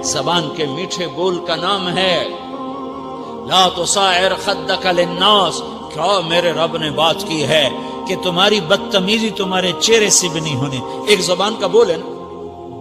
زبان کے میٹھے بول کا نام ہے۔ لا تصاعر خدک للناس، کیا میرے رب نے بات کی ہے کہ تمہاری بدتمیزی تمہارے چہرے سے بھی نہیں ہونی۔ ایک زبان کا بول ہے نا،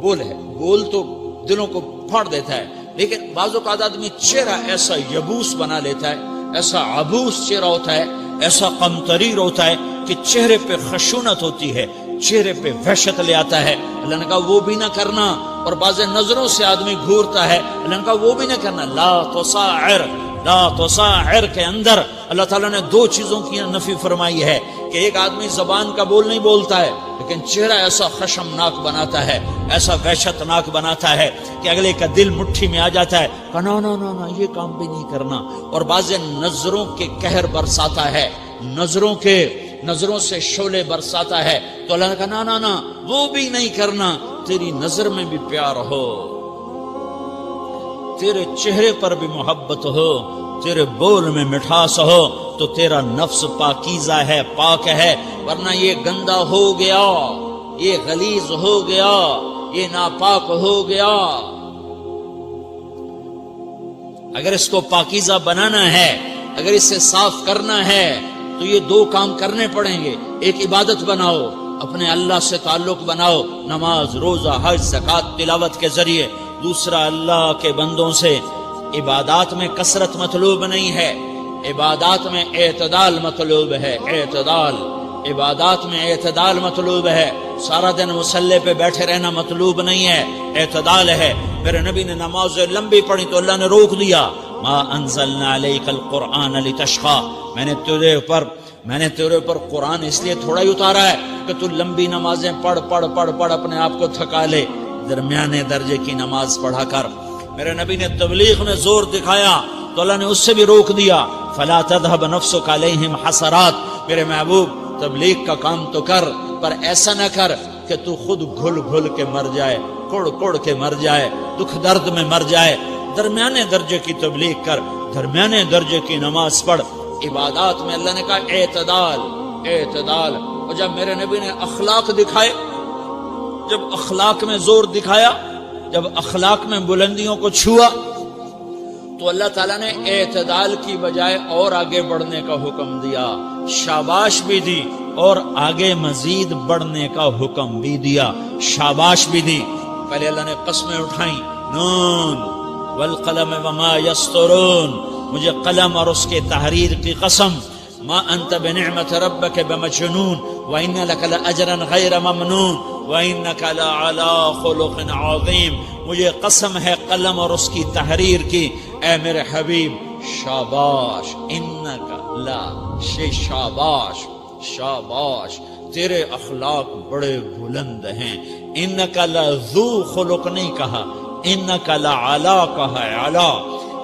بول ہے، بول تو دلوں کو پھاڑ دیتا ہے، لیکن بعض اوقات آدمی چہرہ ایسا یبوس بنا لیتا ہے، ایسا عبوس چہرہ ہوتا ہے، ایسا قمطریر ہوتا ہے کہ چہرے پہ خشونت ہوتی ہے، چہرے پہ وحشت لے آتا ہے۔ اللہ نے کہا وہ بھی نہ کرنا، اور بعض نظروں سے آدمی گھورتا ہے، اللہ نے کہا وہ بھی نہ کرنا۔ لا تصاعر، لا تصاعر کے اندر اللہ تعالیٰ نے دو چیزوں کی نفی فرمائی ہے کہ ایک آدمی زبان کا بول نہیں بولتا ہے لیکن چہرہ ایسا خشمناک بناتا ہے، ایسا وحشتناک بناتا ہے کہ اگلے کا دل مٹھی میں آ جاتا ہے کہ نا نا نا نا یہ کام بھی نہیں کرنا۔ اور بعض نظروں کے قہر برساتا ہے، نظروں سے شعلے برساتا ہے، تو اللہ نے کہا نا نا نا وہ بھی نہیں کرنا۔ تیری نظر میں بھی پیار ہو، تیرے چہرے پر بھی محبت ہو، تیرے بول میں مٹھاس ہو، تو تیرا نفس پاکیزہ ہے، پاک ہے، ورنہ یہ گندا ہو گیا، یہ غلیظ ہو گیا، یہ ناپاک ہو گیا۔ اگر اس کو پاکیزہ بنانا ہے، اگر اسے صاف کرنا ہے تو یہ دو کام کرنے پڑیں گے۔ ایک عبادت بناؤ، اپنے اللہ سے تعلق بناؤ، نماز، روزہ، حج، زکوٰۃ، تلاوت کے ذریعے۔ دوسرا، اللہ کے بندوں سے عبادات میں کثرت مطلوب نہیں ہے، عبادات میں اعتدال مطلوب ہے، اعتدال، عبادات میں اعتدال مطلوب ہے۔ سارا دن مصلی پہ بیٹھے رہنا مطلوب نہیں ہے، اعتدال ہے۔ میرے نبی نے نماز لمبی پڑھی تو اللہ نے روک دیا، ما انزلنا علیک القرآن لتشقی، میں نے تیرے اوپر قرآن اس لیے تھوڑا ہی اتارا ہے کہ تو لمبی نمازیں پڑھ اپنے آپ کو تھکا لے، درمیانے درجے کی نماز پڑھا کر۔ میرے نبی نے تبلیغ میں زور دکھایا تو اللہ نے اس سے بھی روک دیا، فلا تذهب نفسك علیہم حسرات، میرے محبوب تبلیغ کا کام تو کر، پر ایسا نہ کر کہ تو خود گھل کے مر جائے، کڑ کے مر جائے، دکھ درد میں مر جائے۔ درمیانے درجے کی تبلیغ کر، درمیانے درجے کی نماز پڑھ۔ عبادات میں اللہ نے کہا اعتدال، اعتدال۔ اور جب میرے نبی نے اخلاق دکھائے، جب اخلاق میں زور دکھایا، جب اخلاق میں بلندیوں کو چھوا، تو اللہ تعالیٰ نے اعتدال کی بجائے اور آگے بڑھنے کا حکم دیا، شاباش بھی دی اور آگے مزید بڑھنے کا حکم بھی دیا، شاباش بھی دی۔ پہلے اللہ نے قسمیں اٹھائیں، نون والقلم وما یسطرون، مجھے قلم اور اس کے تحریر کی قسم، ما انت بنعمت ربک بمجنون وان لک لاجرا غیر ممنون وانک لعلی خلق عظیم، مجھے قسم ہے قلم اور اس کی تحریر کی، اے میرے حبیب شاباش، انک لا شاباش، شاباش، تیرے اخلاق بڑے بلند ہیں۔ انک لذو خلق نہیں کہا، انک لعلی کہا ہے، علا،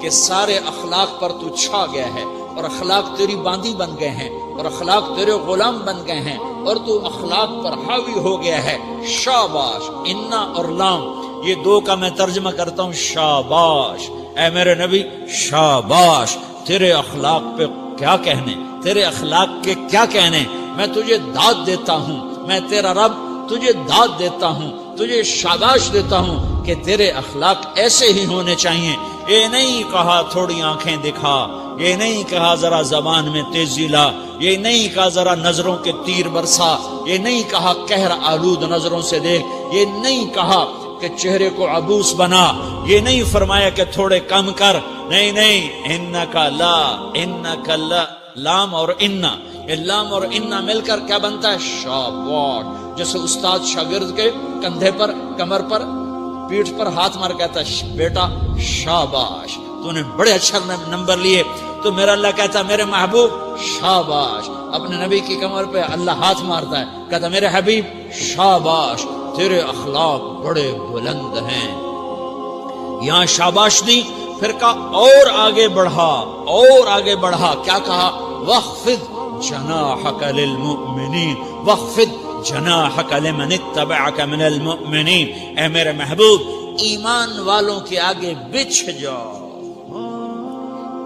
کہ سارے اخلاق پر تو چھا گیا ہے، اور اخلاق تیری باندی بن گئے ہیں، اور اخلاق تیرے غلام بن گئے ہیں، اور تو اخلاق پر حاوی ہو گیا ہے۔ شاباش، انا اور لام، یہ دو کا میں ترجمہ کرتا ہوں شاباش، اے میرے نبی شاباش، تیرے اخلاق پہ کیا کہنے، تیرے اخلاق کے کیا کہنے، میں تجھے داد دیتا ہوں، میں تیرا رب تجھے داد دیتا ہوں، تجھے شاباش دیتا ہوں کہ تیرے اخلاق ایسے ہی ہونے چاہیے۔ یہ نہیں کہا تھوڑی آنکھیں دکھا، یہ نہیں کہا ذرا زبان میں تیزی لا، یہ نہیں کہا ذرا نظروں کے تیر برسا، یہ نہیں کہا قہر آلود نظروں سے دیکھ، یہ نہیں کہا کہ چہرے کو عبوس بنا، یہ نہیں فرمایا کہ تھوڑے کم کر، نہیں، انکا لا، انکا لا، لام اور انا، یہ لام اور انا مل کر کیا بنتا ہے؟ شاباش۔ جیسے استاد شاگرد کے کندھے پر، کمر پر، پیٹھ پر ہاتھ مار کہتا ہے بیٹا شاباش، تو نے بڑے اچھا نمبر لیے، تو میرا اللہ کہتا ہے میرے محبوب شاباش۔ اپنے نبی کی کمر پہ اللہ ہاتھ مارتا ہے، کہتا میرے حبیب شاباش، تیرے اخلاق بڑے بلند ہیں۔ یہاں شاباش دی، پھر کہا اور آگے بڑھا، اور آگے بڑھا، کیا کہا؟ وَخْفِضْ جَنَاحَكَ لِلْمُؤْمِنِينَ، وَخْفِضْ جناحک لمن اتبعک من المؤمنین، اے میرے محبوب ایمان والوں کے آگے بچھ جاؤ،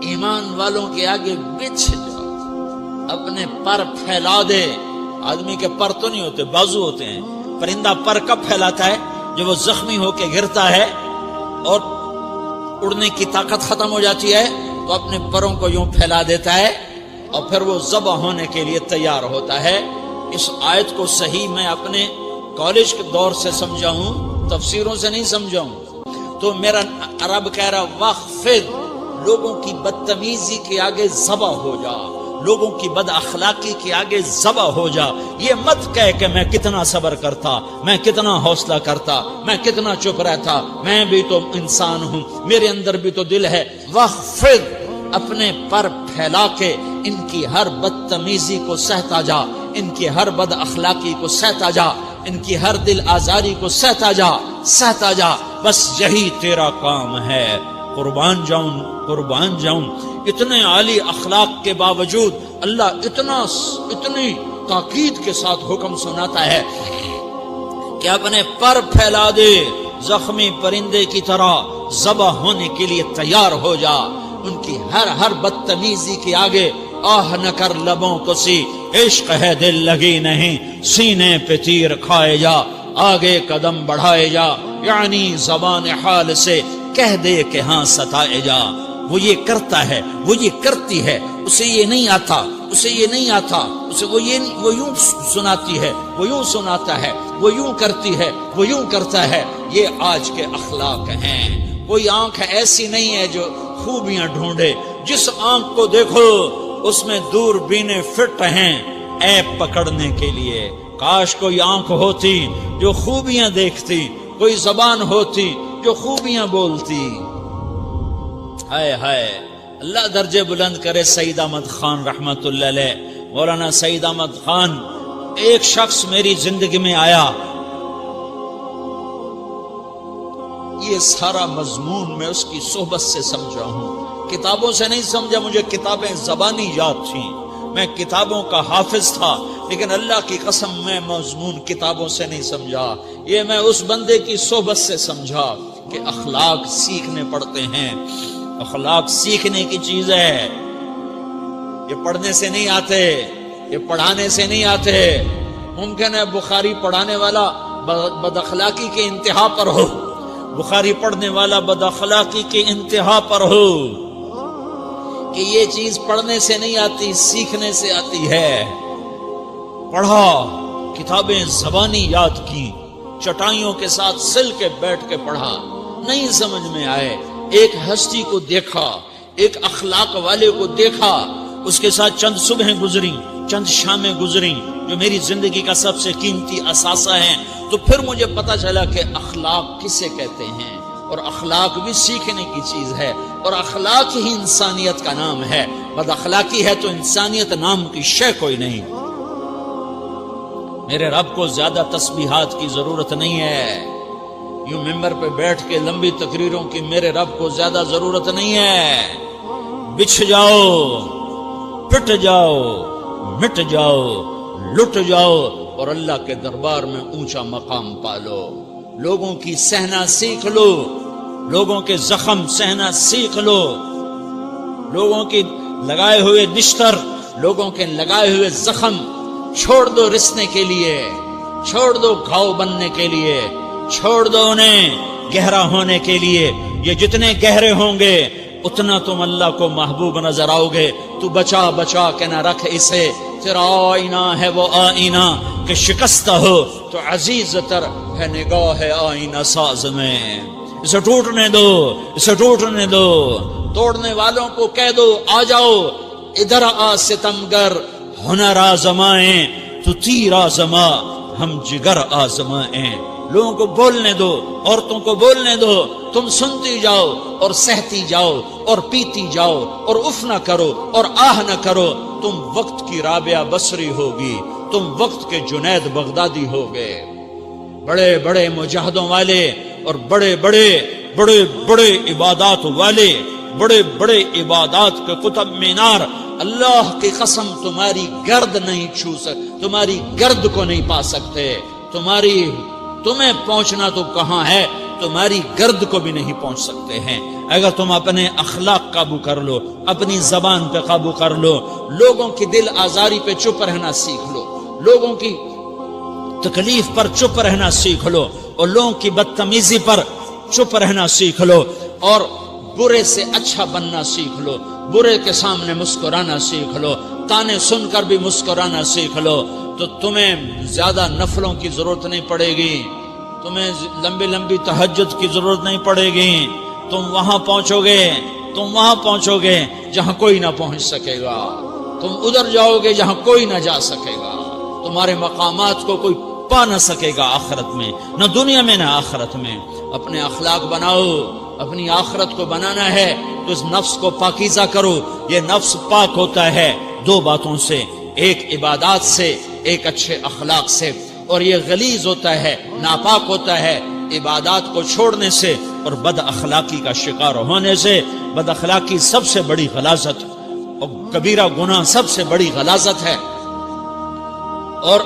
ایمان والوں کے آگے بچھ جاؤ، اپنے پر پھیلا دے۔ آدمی کے پر تو نہیں ہوتے، بازو ہوتے ہیں۔ پرندہ پر کب پھیلاتا ہے؟ جب وہ زخمی ہو کے گرتا ہے اور اڑنے کی طاقت ختم ہو جاتی ہے تو اپنے پروں کو یوں پھیلا دیتا ہے اور پھر وہ ذبح ہونے کے لیے تیار ہوتا ہے۔ اس آیت کو صحیح میں اپنے کالج کے دور سے سمجھا ہوں، تفسیروں سے نہیں سمجھا ہوں۔ تو میرا رب کہہ رہا وَخْفِضْ، لوگوں کی بدتمیزی کے آگے ذبح ہو جا، لوگوں کی بد اخلاقی کے آگے ذبح ہو جا۔ یہ مت کہہ کہ میں کتنا صبر کرتا، میں کتنا حوصلہ کرتا، میں کتنا چپ رہتا، میں بھی تو انسان ہوں، میرے اندر بھی تو دل ہے۔ وَخْفِضْ، اپنے پر پھیلا کے ان کی ہر بدتمیزی کو سہتا جا، ان کی ہر بد اخلاقی کو سہتا جا، ان کی ہر دل آزاری کو سہتا جا، سہتا جا، بس یہی تیرا کام ہے۔ قربان جاؤں، قربان جاؤں، اتنے عالی اخلاق کے باوجود اللہ اتنی تاکید کے ساتھ حکم سناتا ہے کہ اپنے پر پھیلا دے، زخمی پرندے کی طرح ذبح ہونے کے لیے تیار ہو جا۔ ان کی ہر بدتمیزی کے آگے آہ نہ کر لبوں کو سی، عشق ہے دل لگی نہیں، سینے پہ تیر کھائے جا، آگے قدم بڑھائے جا، یعنی زبان حال سے کہہ دے کہ ہاں ستائے جا۔ وہ یہ کرتا ہے، وہ یہ کرتی ہے، اسے یہ نہیں آتا، اسے یہ نہیں آتا، اسے وہ یوں سناتی ہے، وہ یوں سناتا ہے، وہ یوں کرتی ہے، وہ یوں کرتا ہے۔ یہ آج کے اخلاق ہیں۔ کوئی آنکھ ایسی نہیں ہے جو خوبیاں ڈھونڈے، جس آنکھ کو دیکھو اس میں دوربینیں فٹ ہیں عیب پکڑنے کے لیے۔ کاش کوئی آنکھ ہوتی جو خوبیاں دیکھتی، کوئی زبان ہوتی جو خوبیاں بولتی۔ ہائے ہائے، اللہ درجے بلند کرے سعید احمد خان رحمت اللہ علیہ۔ مولانا سعید احمد خان، ایک شخص میری زندگی میں آیا، یہ سارا مضمون میں اس کی صحبت سے سمجھا ہوں، کتابوں سے نہیں سمجھا۔ مجھے کتابیں زبانی یاد تھیں، میں کتابوں کا حافظ تھا، لیکن اللہ کی قسم میں مضمون کتابوں سے نہیں سمجھا، یہ میں اس بندے کی صحبت سے سمجھا کہ اخلاق سیکھنے پڑتے ہیں۔ اخلاق سیکھنے کی چیز ہے، یہ پڑھنے سے نہیں آتے، یہ پڑھانے سے نہیں آتے۔ ممکن ہے بخاری پڑھانے والا بد اخلاقی کے انتہا پر ہو، بخاری پڑھنے والا بد اخلاقی کے انتہا پر ہو، کہ یہ چیز پڑھنے سے نہیں آتی، سیکھنے سے آتی ہے۔ پڑھا، کتابیں زبانی یاد کی، چٹائیوں کے ساتھ سل کے بیٹھ کے پڑھا، نہیں سمجھ میں آئے، ایک ہستی کو دیکھا، ایک اخلاق والے کو دیکھا، اس کے ساتھ چند صبحیں گزری، چند شامیں گزری جو میری زندگی کا سب سے قیمتی اثاثہ ہیں، تو پھر مجھے پتا چلا کہ اخلاق کسے کہتے ہیں، اور اخلاق بھی سیکھنے کی چیز ہے، اور اخلاق ہی انسانیت کا نام ہے۔ بد اخلاقی ہے تو انسانیت نام کی شے کوئی نہیں۔ میرے رب کو زیادہ تسبیحات کی ضرورت نہیں ہے، یوں ممبر پہ بیٹھ کے لمبی تقریروں کی میرے رب کو زیادہ ضرورت نہیں ہے۔ بچھ جاؤ، پٹ جاؤ، مٹ جاؤ، لٹ جاؤ، اور اللہ کے دربار میں اونچا مقام پالو۔ لوگوں کی سہنا سیکھ لو، لوگوں کے زخم سہنا سیکھ لو، لوگوں کی لگائے ہوئے نشتر، لوگوں کے لگائے ہوئے زخم چھوڑ دو رسنے کے لیے، چھوڑ دو گھاؤ بننے کے لیے، چھوڑ دو انہیں گہرا ہونے کے لیے۔ یہ جتنے گہرے ہوں گے اتنا تم اللہ کو محبوب نظر آؤ گے۔ تو بچا بچا کے نہ رکھ اسے، تیرا آئینہ ہے وہ آئینہ کہ شکستہ ہو تو عزیز تر ہے نگاہ آئینہ ساز میں۔ اسے ٹوٹنے دو، اسے ٹوٹنے دو۔ توڑنے والوں کو کہہ دو آ جاؤ ادھر آ ستمگر، ہنر آزمائیں تو تیر آزما، ہم جگر آزمائیں۔ لوگوں کو بولنے دو، عورتوں کو بولنے دو، تم سنتی جاؤ اور سہتی جاؤ اور پیتی جاؤ اور اف نہ کرو اور آہ نہ کرو۔ تم وقت کی رابعہ بصری ہوگی، تم وقت کے جنید بغدادی ہوگے۔ بڑے بڑے مجاہدوں والے اور بڑے بڑے عبادات والے، بڑے بڑے عبادات کے قطب مینار، اللہ کی قسم تمہاری گرد نہیں چھو سکتے، تمہاری گرد کو نہیں پا سکتے۔ تمہیں پہنچنا تو کہاں ہے، تمہاری گرد کو بھی نہیں پہنچ سکتے ہیں۔ اگر تم اپنے اخلاق قابو کر لو، اپنی زبان پہ قابو کر لو، لوگوں کی دل آزاری پہ چپ رہنا سیکھ لو، لوگوں کی تکلیف پر چپ رہنا سیکھ لو، اور لوگوں کی بدتمیزی پر چپ رہنا سیکھ لو، اور برے سے اچھا بننا سیکھ لو، برے کے سامنے مسکرانا سیکھ لو، تانے سن کر بھی مسکرانا سیکھ لو، تو تمہیں زیادہ نفلوں کی ضرورت نہیں پڑے گی، تمہیں لمبی لمبی تہجد کی ضرورت نہیں پڑے گی، تم وہاں پہنچو گے جہاں کوئی نہ پہنچ سکے گا، تم ادھر جاؤ گے جہاں کوئی نہ جا سکے گا، تمہارے مقامات کو کوئی پا نہ سکے گا آخرت میں، نہ دنیا میں نہ آخرت میں۔ اپنے اخلاق بناؤ، اپنی آخرت کو بنانا ہے تو اس نفس کو پاکیزہ کرو۔ یہ نفس پاک ہوتا ہے دو باتوں سے، ایک عبادات سے، ایک اچھے اخلاق سے، اور یہ غلیظ ہوتا ہے، ناپاک ہوتا ہے عبادات کو چھوڑنے سے اور بد اخلاقی کا شکار ہونے سے۔ بد اخلاقی سب سے بڑی غلاظت اور کبیرہ گناہ سب سے بڑی غلاظت ہے، اور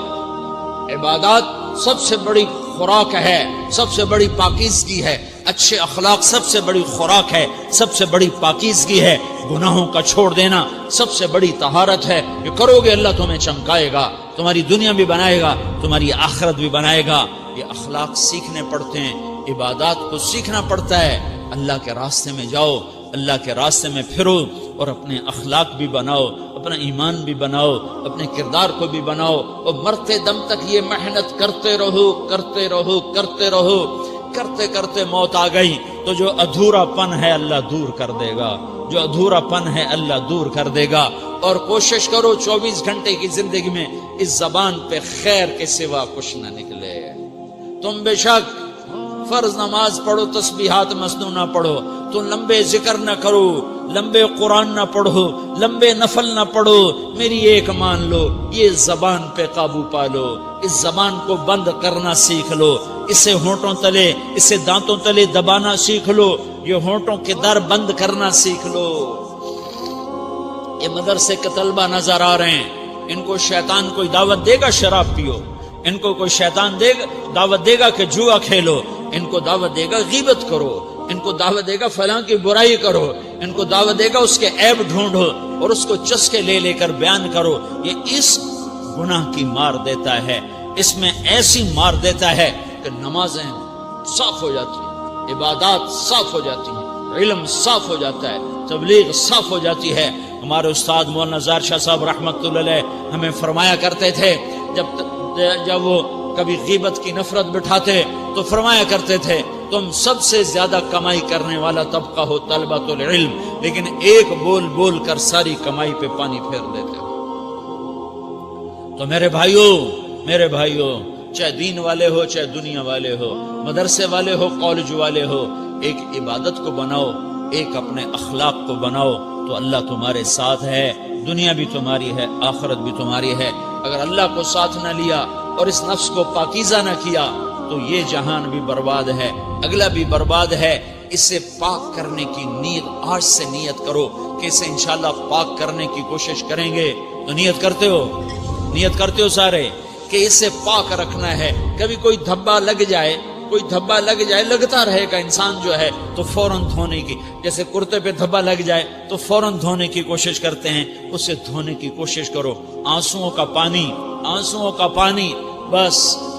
عبادات سب سے بڑی خوراک ہے، سب سے بڑی پاکیزگی ہے، اچھے اخلاق سب سے بڑی خوراک ہے، سب سے بڑی پاکیزگی ہے، گناہوں کا چھوڑ دینا سب سے بڑی طہارت ہے۔ یہ کرو گے اللہ تمہیں چمکائے گا، تمہاری دنیا بھی بنائے گا، تمہاری آخرت بھی بنائے گا۔ یہ اخلاق سیکھنے پڑتے ہیں، عبادات کو سیکھنا پڑتا ہے۔ اللہ کے راستے میں جاؤ، اللہ کے راستے میں پھرو، اور اپنے اخلاق بھی بناؤ، اپنا ایمان بھی بناؤ، اپنے کردار کو بھی بناؤ، اور مرتے دم تک یہ محنت کرتے رہو، کرتے رہو، کرتے رہو۔ کرتے کرتے موت آ گئی تو جو ادھورا پن ہے اللہ دور کر دے گا، جو ادھورا پن ہے اللہ دور کر دے گا۔ اور کوشش کرو 24 گھنٹے کی زندگی میں اس زبان پہ خیر کے سوا کچھ نہ نکلے۔ تم بے شک فرض نماز پڑھو، تسبیحات مسنون نہ پڑھو، تو لمبے ذکر نہ کرو، لمبے قرآن نہ پڑھو، لمبے نفل نہ پڑھو، میری ایک مان لو، یہ زبان پہ قابو پا لو، اس زبان کو بند کرنا سیکھ لو، اسے ہونٹوں تلے، اسے دانتوں تلے دبانا سیکھ لو، یہ ہونٹوں کے در بند کرنا سیکھ لو۔ یہ مدرسے کے طلبہ نظر آ رہے ہیں، ان کو شیطان کوئی دعوت دے گا شراب پیو، ان کو کوئی شیطان دعوت دے گا کہ جوا کھیلو، ان کو دعوت دے گا غیبت کرو، ان کو دعوت دے گا فلاں کی برائی کرو، ان کو دعوت دے گا اس کے عیب ڈھونڈو اور اس کو چسکے لے لے کر بیان کرو۔ یہ اس گناہ کی مار دیتا ہے، اس میں ایسی مار دیتا ہے کہ نمازیں صاف ہو جاتی ہیں، عبادات صاف ہو جاتی ہیں، علم صاف ہو جاتا ہے، تبلیغ صاف ہو جاتی ہے۔ ہمارے استاد مولانا زار شاہ صاحب رحمۃ اللہ علیہ ہمیں فرمایا کرتے تھے، جب وہ کبھی غیبت کی نفرت بٹھاتے تو فرمایا کرتے تھے، تم سب سے زیادہ کمائی کرنے والا طبقہ ہو طلبۃ العلم، لیکن ایک بول بول کر ساری کمائی پہ پانی پھیر دیتے ہو۔ تو میرے بھائیوں چاہے دین والے ہو، چاہے دنیا والے ہو، مدرسے والے ہو، کالج والے ہو، ایک عبادت کو بناؤ، ایک اپنے اخلاق کو بناؤ، تو اللہ تمہارے ساتھ ہے، دنیا بھی تمہاری ہے، آخرت بھی تمہاری ہے۔ اگر اللہ کو ساتھ نہ لیا اور اس نفس کو پاکیزہ نہ کیا تو یہ جہان بھی برباد ہے، اگلا بھی برباد ہے۔ اسے پاک کرنے کی نیت آج سے نیت کرو کہ اسے انشاءاللہ پاک کرنے کی کوشش کریں گے۔ تو نیت کرتے ہو سارے کہ اسے پاک رکھنا ہے۔ کبھی کوئی دھبا لگ جائے، لگتا رہے گا انسان جو ہے تو فوراً دھونے کی، جیسے کرتے پہ دھبا لگ جائے تو فوراً دھونے کی کوشش کرتے ہیں، اسے دھونے کی کوشش کرو۔ آنسوؤں کا پانی بس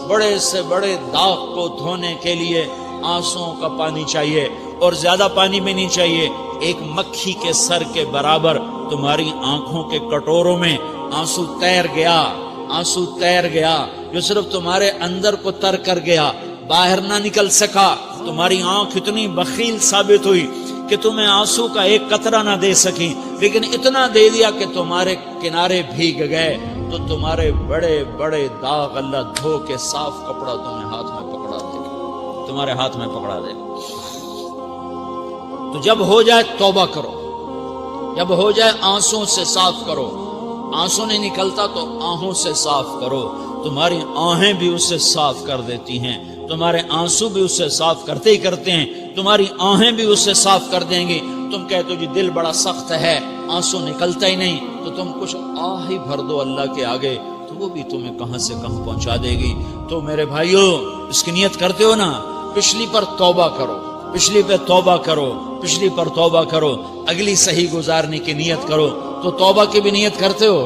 بڑے سے بڑے داغ کو دھونے کے لیے آنسوؤں کا پانی چاہیے، اور زیادہ پانی بھی نہیں چاہیے۔ ایک مکھی کے سر کے برابر تمہاری آنکھوں کے کٹوروں میں آنسو تیر گیا جو صرف تمہارے اندر کو تر کر گیا، باہر نہ نکل سکا۔ تمہاری آنکھ اتنی بخیل ثابت ہوئی کہ تمہیں آنسو کا ایک قطرہ نہ دے سکی، لیکن اتنا دے دیا کہ تمہارے کنارے بھیگ گئے۔ تو تمہارے بڑے بڑے داغ اللہ دھو کے صاف کپڑا تمہیں تمہارے ہاتھ میں پکڑا دے گا۔ تو جب ہو جائے توبہ کرو، جب ہو جائے آنسوں سے صاف کرو۔ آنسو نہیں نکلتا تو آہوں سے صاف کرو، تمہاری آہیں بھی اسے صاف کر دیتی ہیں، تمہارے آنسو بھی اسے صاف کرتے ہیں، تمہاری آہیں بھی اسے صاف کر دیں گی۔ تم کہتے ہو جی دل بڑا سخت ہے، آنسو نکلتا ہی نہیں، تو تم کچھ آہ ہی بھر دو اللہ کے آگے، تو وہ بھی تمہیں کہاں سے کہاں پہنچا دے گی۔ تو میرے بھائیوں اس کی نیت کرتے ہو نا، پچھلی پر توبہ کرو، پچھلی پر توبہ کرو، اگلی صحیح گزارنے کی نیت کرو۔ تو توبہ کی بھی نیت کرتے ہو؟